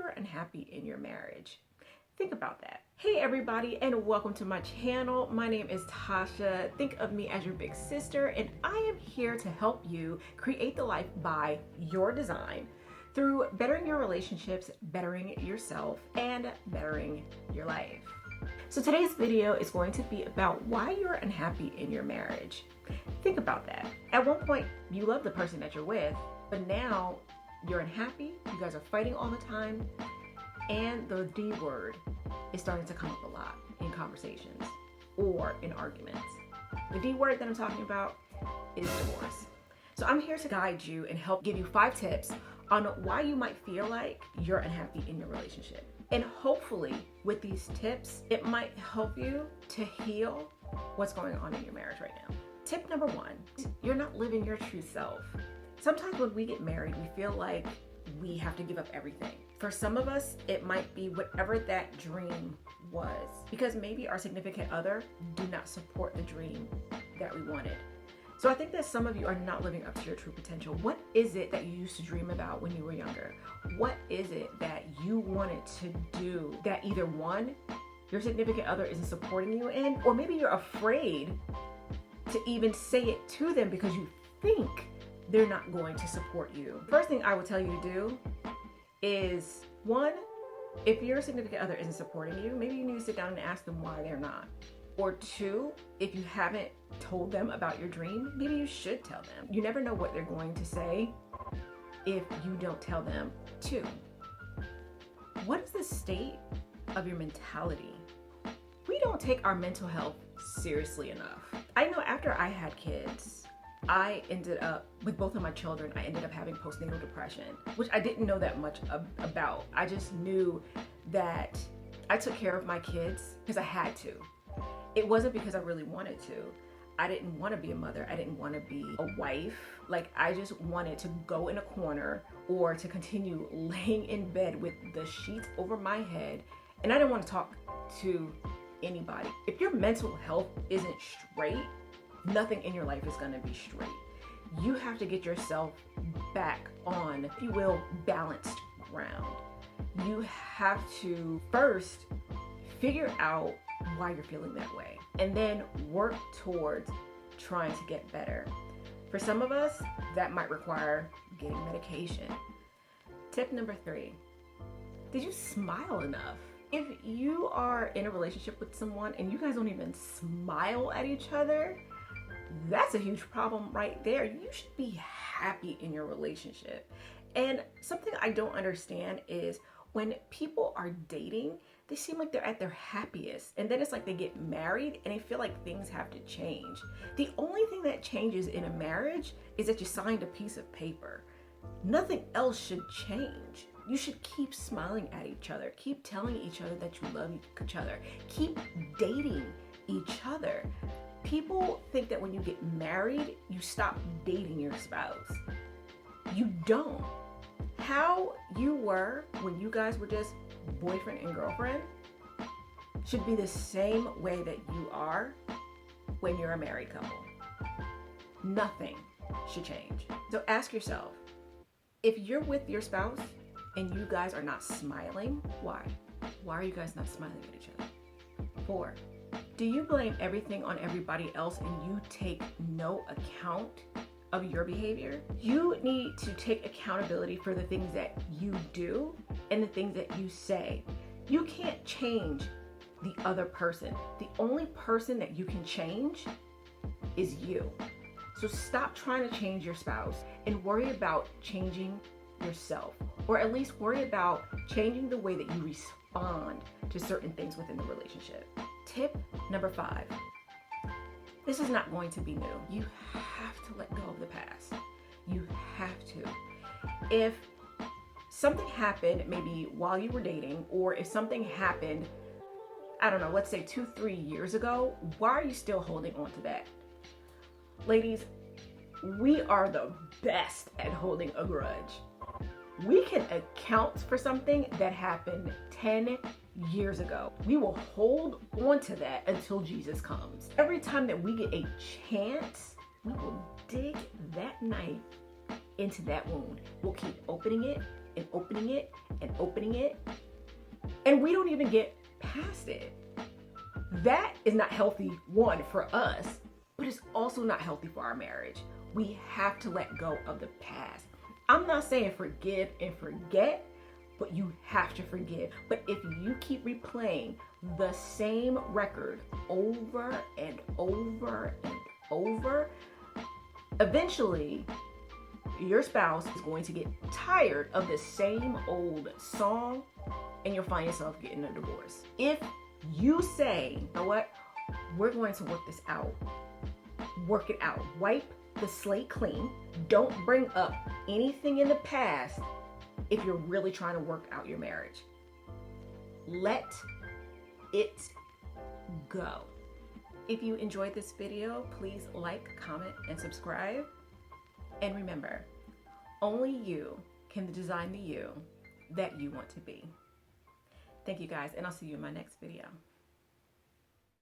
you're unhappy in your marriage. Think about that. Hey everybody, and welcome to my channel. My name is Tasha. Think of me as your big sister, and I am here to help you create the life by your design through bettering your relationships, bettering yourself, and bettering your life. So today's video is going to be about why you're unhappy in your marriage. Think about that. At one point, you love the person that you're with, but now you're unhappy, you guys are fighting all the time, and the D word is starting to come up a lot in conversations or in arguments. The D word that I'm talking about is divorce. So I'm here to guide you and help give you 5 tips on why you might feel like you're unhappy in your relationship. And hopefully with these tips, it might help you to heal what's going on in your marriage right now. Tip number 1, you're not living your true self. Sometimes when we get married, we feel like we have to give up everything. For some of us, it might be whatever that dream was, because maybe our significant other do not support the dream that we wanted. So I think that some of you are not living up to your true potential. What is it that you used to dream about when you were younger? What is it that you wanted to do that either one, your significant other isn't supporting you in, or maybe you're afraid to even say it to them because you think they're not going to support you? First thing I would tell you to do is, 1, if your significant other isn't supporting you, maybe you need to sit down and ask them why they're not. Or 2, if you haven't told them about your dream, maybe you should tell them. You never know what they're going to say if you don't tell them. 2, what is the state of your mentality? We don't take our mental health seriously enough. I know after I had kids, I ended up, with both of my children, I ended up having postnatal depression, which I didn't know that much about. I just knew that I took care of my kids because I had to. It wasn't because I really wanted to. I didn't want to be a mother. I didn't want to be a wife. Like, I just wanted to go in a corner or to continue laying in bed with the sheets over my head. And I didn't want to talk to anybody. If your mental health isn't straight, nothing in your life is going to be straight. You have to get yourself back on, if you will, balanced ground. You have to first figure out why you're feeling that way, and then work towards trying to get better. For some of us, that might require getting medication. Tip number 3, did you smile enough? If you are in a relationship with someone and you guys don't even smile at each other, that's a huge problem right there. You should be happy in your relationship. And something I don't understand is when people are dating, they seem like they're at their happiest, and then it's like they get married and they feel like things have to change. The only thing that changes in a marriage is that you signed a piece of paper. Nothing else should change. You should keep smiling at each other. Keep telling each other that you love each other. Keep dating each other. People think that when you get married, you stop dating your spouse. You don't. How you were when you guys were just boyfriend and girlfriend should be the same way that you are when you're a married couple. Nothing should change. So ask yourself, if you're with your spouse and you guys are not smiling, why? Why are you guys not smiling at each other? 4, do you blame everything on everybody else and you take no account of your behavior? You need to take accountability for the things that you do and the things that you say. You can't change the other person. The only person that you can change is you. So stop trying to change your spouse and worry about changing yourself, or at least worry about changing the way that you respond to certain things within the relationship. Tip number 5. This is not going to be new. You have to let go of the past. You have to. If something happened maybe while you were dating, or if something happened, I don't know, let's say 2-3 years ago, why are you still holding on to that? Ladies, we are the best at holding a grudge. We can account for something that happened 10 years ago. We will hold on to that until Jesus comes. Every time that we get a chance, we will dig that knife into that wound. We'll keep opening it and opening it and opening it, and we don't even get past it. That is not healthy, one, for us, but it's also not healthy for our marriage. We have to let go of the past. I'm not saying forgive and forget, but you have to forgive. But if you keep replaying the same record over and over and over, eventually your spouse is going to get tired of the same old song and you'll find yourself getting a divorce. If you say, you know what, we're going to work this out, work it out, wipe the slate clean, don't bring up anything in the past if you're really trying to work out your marriage. Let it go. If you enjoyed this video, please like, comment, and subscribe. And remember, only you can design the you that you want to be. Thank you guys, and I'll see you in my next video.